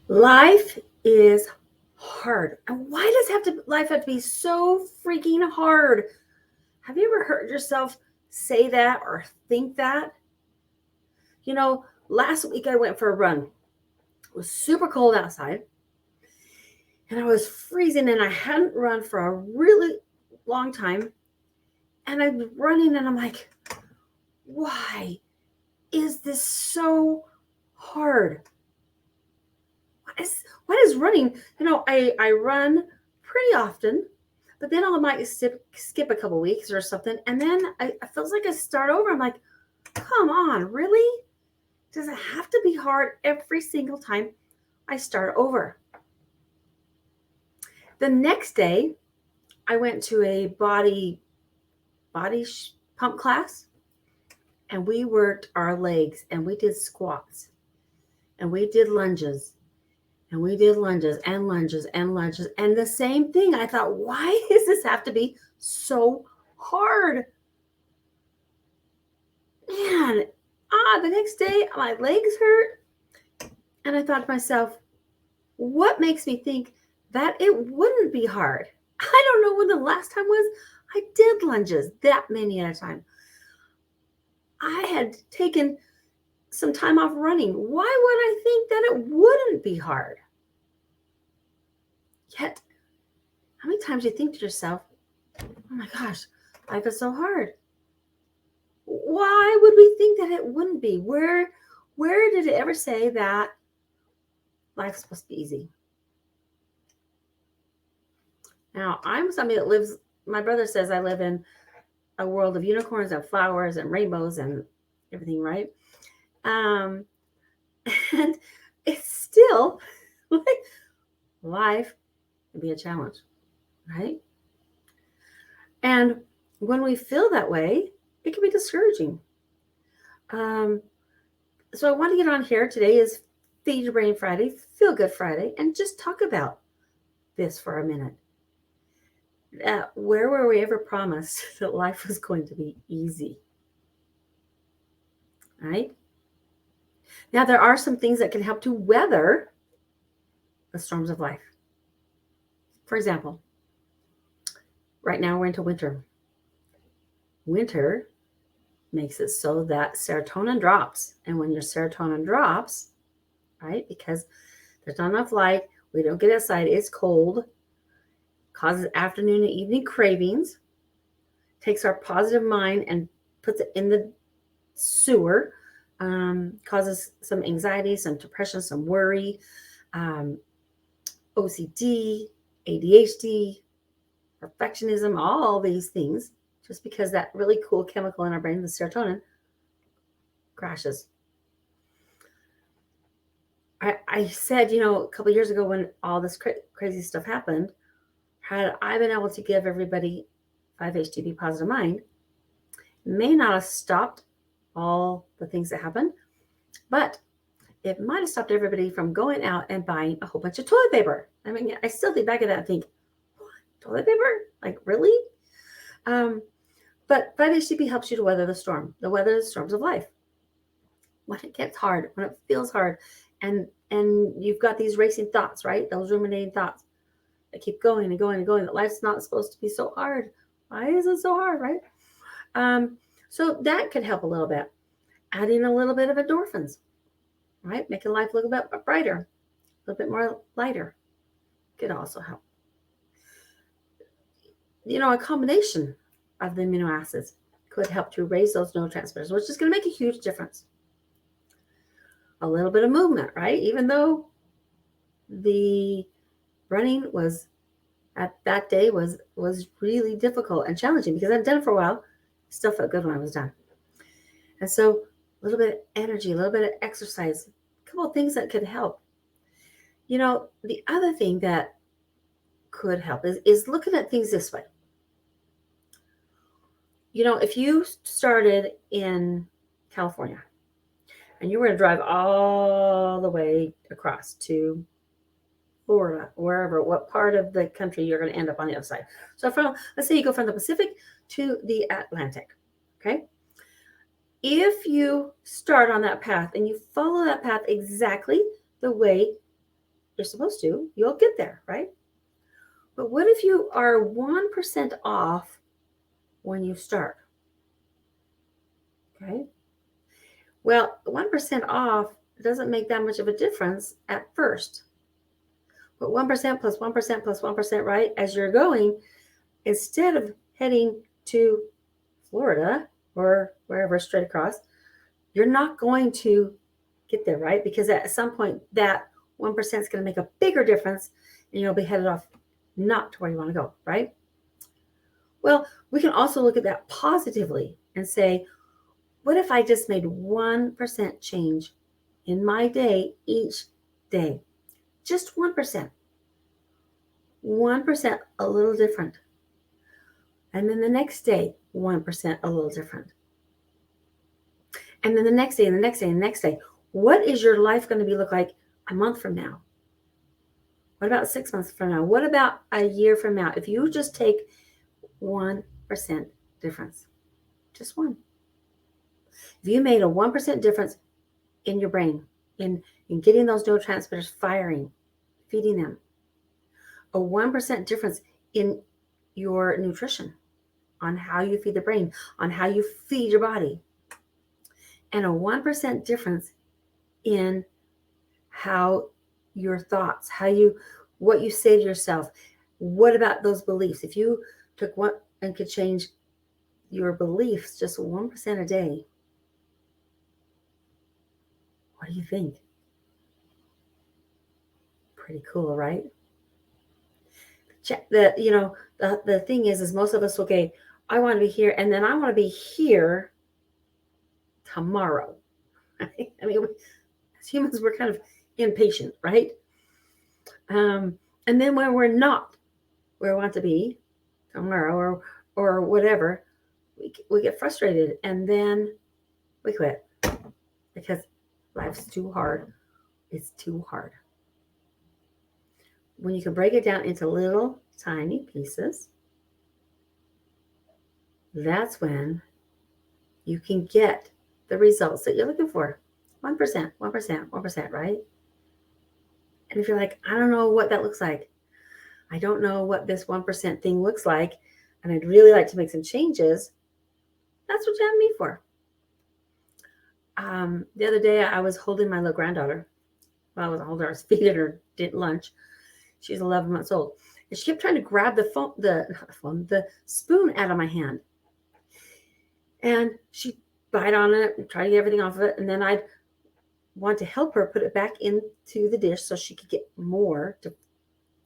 Life is hard. And why does life have to be so freaking hard? Have you ever heard yourself say that or think that? You know, last week I went for a run. It was super cold outside and I was freezing and I hadn't run for a really long time. And I'm running and I'm like, why is this so hard? What is running? I run pretty often, but then I might skip a couple weeks or something, and then it feels like I start over. I'm like, come on, really? Does it have to be hard every single time I start over? The next day, I went to a body pump class, and we worked our legs, and we did squats, and we did lunges, and we did lunges and lunges and lunges. And the same thing. I thought, why does this have to be so hard? Man, the next day my legs hurt. And I thought to myself, what makes me think that it wouldn't be hard? I don't know when the last time was I did lunges that many at a time. I had taken some time off running. Why would I think that it wouldn't be hard? Yet, how many times do you think to yourself, oh my gosh, life is so hard? Why would we think that it wouldn't be? Where did it ever say that life's supposed to be easy? Now, I'm somebody that lives, my brother says I live in a world of unicorns and flowers and rainbows and everything, right? Um, and it's still like life can be a challenge, right? And when we feel that way, it can be discouraging. Um, so I want to get on here. Today is Feed Your Brain Friday, Feel Good Friday, and just talk about this for a minute. Where were we ever promised that life was going to be easy? Right? Now, there are some things that can help to weather the storms of life. For example, right now we're into winter. Winter makes it so that serotonin drops. And when your serotonin drops, right, because there's not enough light, we don't get outside, it's cold, causes afternoon and evening cravings, takes our positive mind and puts it in the sewer, causes some anxiety, some depression, some worry, OCD, ADHD, perfectionism, all these things, just because that really cool chemical in our brain, the serotonin, crashes. I said, a couple years ago when all this crazy stuff happened, had I been able to give everybody 5-HTP positive mind, may not have stopped all the things that happened, but it might have stopped everybody from going out and buying a whole bunch of toilet paper. I mean, I still think back at that and think, what? Toilet paper? Like, really? But 5-HTP helps you to weather the storms of life. When it gets hard, when it feels hard, and you've got these racing thoughts, right? Those ruminating thoughts that keep going and going and going, that life's not supposed to be so hard. Why is it so hard, right? So that could help a little bit. Adding a little bit of endorphins, right? Making life look a bit brighter, a little bit more lighter could also help. A combination of the amino acids could help to raise those neurotransmitters, which is going to make a huge difference. A little bit of movement, right? Even though the running was at that day was really difficult and challenging because I've done it for a while, still felt good when I was done. And so a little bit of energy, a little bit of exercise, a couple of things that could help. The other thing that could help is looking at things this way. If you started in California and you were going to drive all the way across to Florida, wherever, what part of the country you're going to end up on the other side. So let's say you go from the Pacific to the Atlantic, okay? If you start on that path and you follow that path exactly the way you're supposed to, you'll get there, right? But what if you are 1% off when you start? Okay. Well, 1% off doesn't make that much of a difference at first. But 1% plus 1% plus 1%, right? As you're going, instead of heading to Florida or wherever straight across, you're not going to get there, right? Because at some point, that 1% is going to make a bigger difference and you'll be headed off not to where you want to go, right? Well, we can also look at that positively and say, what if I just made 1% change in my day each day? Just 1%. 1% a little different. And then the next day, 1% a little different. And then the next day, and the next day, and the next day. What is your life going to look like a month from now? What about 6 months from now? What about a year from now? If you just take 1% difference, just one. If you made a 1% difference in your brain, in getting those neurotransmitters firing, feeding them, a 1% difference in your nutrition, on how you feed the brain, on how you feed your body, and a 1% difference in how your thoughts, what you say to yourself. What about those beliefs? If you took one and could change your beliefs just 1% a day, what do you think? Pretty cool, right? The thing is most of us, okay, I want to be here, and then I want to be here tomorrow. Right? I mean, as humans, we're kind of impatient, right? And then when we're not where we want to be tomorrow or whatever, we get frustrated, and then we quit because life's too hard. It's too hard. When you can break it down into little tiny pieces, that's when you can get the results that you're looking for. 1%, 1%, 1%, right? And if you're like, I don't know what that looks like, I don't know what this 1% thing looks like, and I'd really like to make some changes, that's what you have me for. The other day, I was holding my little granddaughter. Well, I wasn't holding her, I was feeding her lunch. She's 11 months old. And she kept trying to grab the spoon out of my hand. And she'd bite on it and try to get everything off of it. And then I'd want to help her put it back into the dish so she could get more, to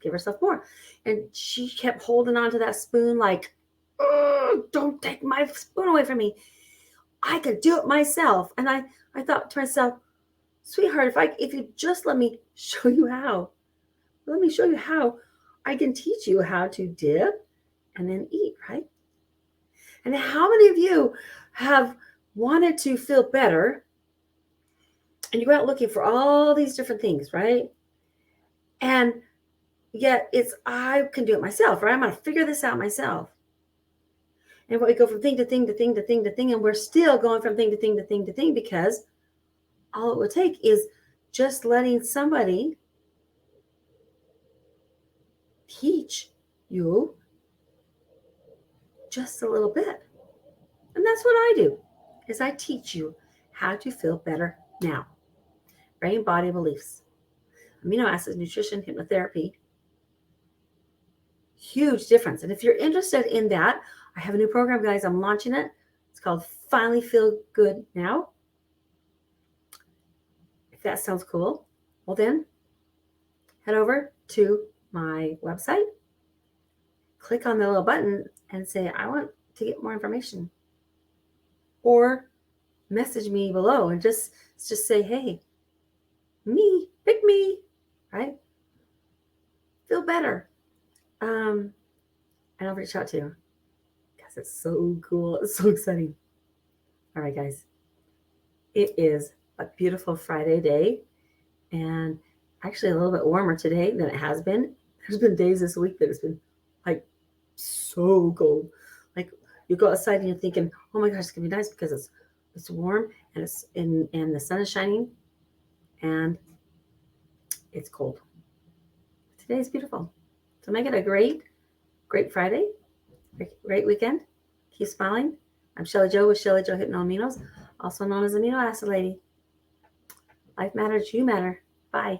give herself more. And she kept holding on to that spoon like, oh, don't take my spoon away from me. I could do it myself. And I thought to myself, sweetheart, if you just let me show you how. Let me show you how I can teach you how to dip and then eat, right? And how many of you have wanted to feel better and you go out looking for all these different things, right? And yet I can do it myself, right? I'm going to figure this out myself. And we go from thing to thing to thing to thing to thing, and we're still going from thing to thing to thing to thing because all it would take is just letting somebody teach you just a little bit. And that's what I do, is I teach you how to feel better now. Brain, body, beliefs. Amino acids, nutrition, hypnotherapy. Huge difference. And if you're interested in that, I have a new program, guys. I'm launching it. It's called Finally Feel Good Now. If that sounds cool, well then, head over to my website, click on the little button and say, I want to get more information. Or message me below and just say, hey, pick me, right? Feel better. And I'll reach out to you because it's so cool. It's so exciting. All right, guys. It is a beautiful Friday day and actually a little bit warmer today than it has been. There's been days this week that it's been like so cold. Like you go outside and you're thinking, oh my gosh, it's gonna be nice because it's warm and and the sun is shining and it's cold. Today's beautiful. So make it a great, great Friday, great weekend. Keep smiling. I'm Shelly Joe with Shelly Joe Hypno Aminos, also known as Amino Acid Lady. Life matters, you matter. Bye.